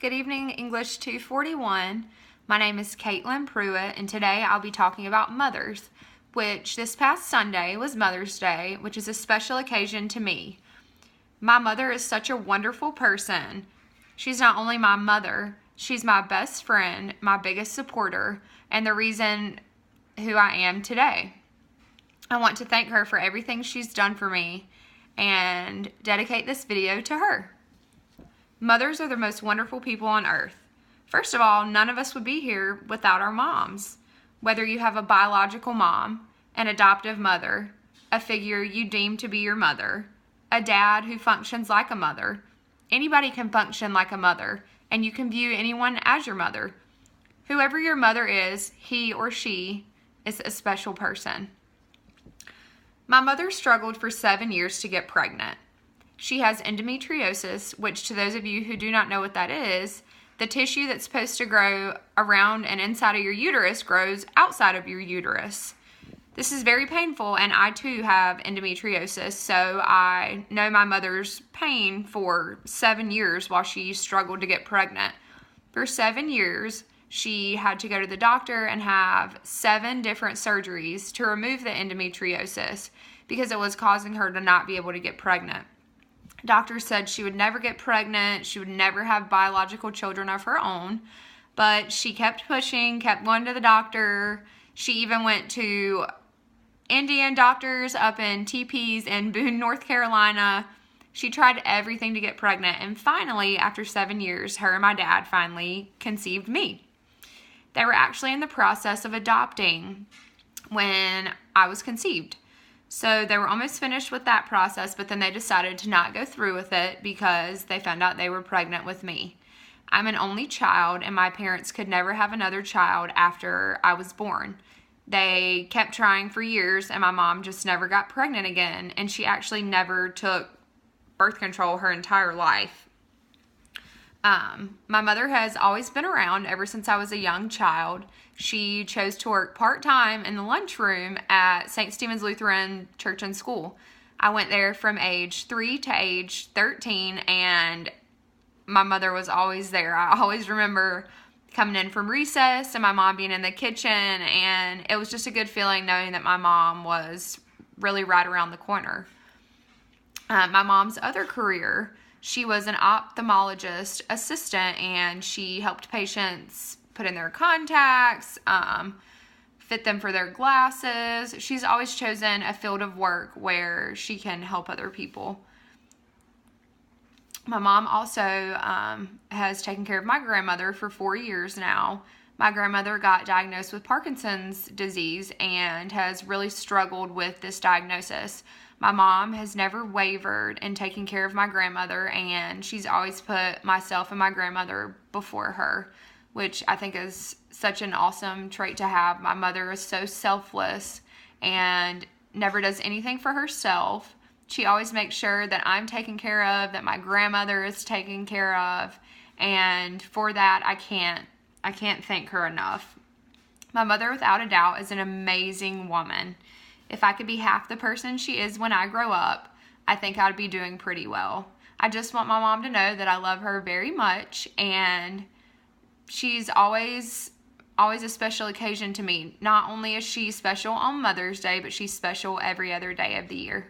Good evening, English 241. My name is KaitlinPruitt, and today I'll be talking about mothers, which this past Sunday was Mother's Day, which is a special occasion to me. My mother is such a wonderful person. She's not only my mother, she's my best friend, my biggest supporter, and the reason who I am today. I want to thank her for everything she's done for me and dedicate this video to her. Mothers are the most wonderful people on earth. First of all, none of us would be here without our moms. Whether you have a biological mom, an adoptive mother, a figure you deem to be your mother, a dad who functions like a mother, anybody can function like a mother, and you can view anyone as your mother. Whoever your mother is, he or she is a special person. My mother struggled for 7 years to get pregnant. She has endometriosis, which to those of you who do not know what that is, the tissue that's supposed to grow around and inside of your uterus grows outside of your uterus. This is very painful, and I too have endometriosis, so I know my mother's pain for 7 years while she struggled to get pregnant. For 7 years, she had to go to the doctor and have 7 different surgeries to remove the endometriosis because it was causing her to not be able to get pregnant. Doctors said she would never get pregnant, she would never have biological children of her own, but she kept pushing, kept going to the doctor. She even went to Indian doctors up in TPs in Boone, North Carolina. She tried everything to get pregnant, and finally, after 7 years, her and my dad finally conceived me. They were actually in the process of adopting when I was conceived. So they were almost finished with that process, but then they decided to not go through with it because they found out they were pregnant with me. I'm an only child, and my parents could never have another child after I was born. They kept trying for years, and my mom just never got pregnant again, and she actually never took birth control her entire life. My mother has always been around ever since I was a young child. She chose to work part-time in the lunchroom at St. Stephen's Lutheran Church and School. I went there from age 3 to age 13, and my mother was always there. I always remember coming in from recess and my mom being in the kitchen, and it was just a good feeling knowing that my mom was really right around the corner. My mom's other career, she was an ophthalmologist assistant, and she helped patients put in their contacts, fit them for their glasses. She's always chosen a field of work where she can help other people. My mom also has taken care of my grandmother for 4 years now. My grandmother got diagnosed with Parkinson's disease and has really struggled with this diagnosis. My mom has never wavered in taking care of my grandmother, and she's always put myself and my grandmother before her, which I think is such an awesome trait to have. My mother is so selfless and never does anything for herself. She always makes sure that I'm taken care of, that my grandmother is taken care of, and for that I can't thank her enough. My mother, without a doubt, is an amazing woman. If I could be half the person she is when I grow up, I think I'd be doing pretty well. I just want my mom to know that I love her very much, and she's always a special occasion to me. Not only is she special on Mother's Day, but she's special every other day of the year.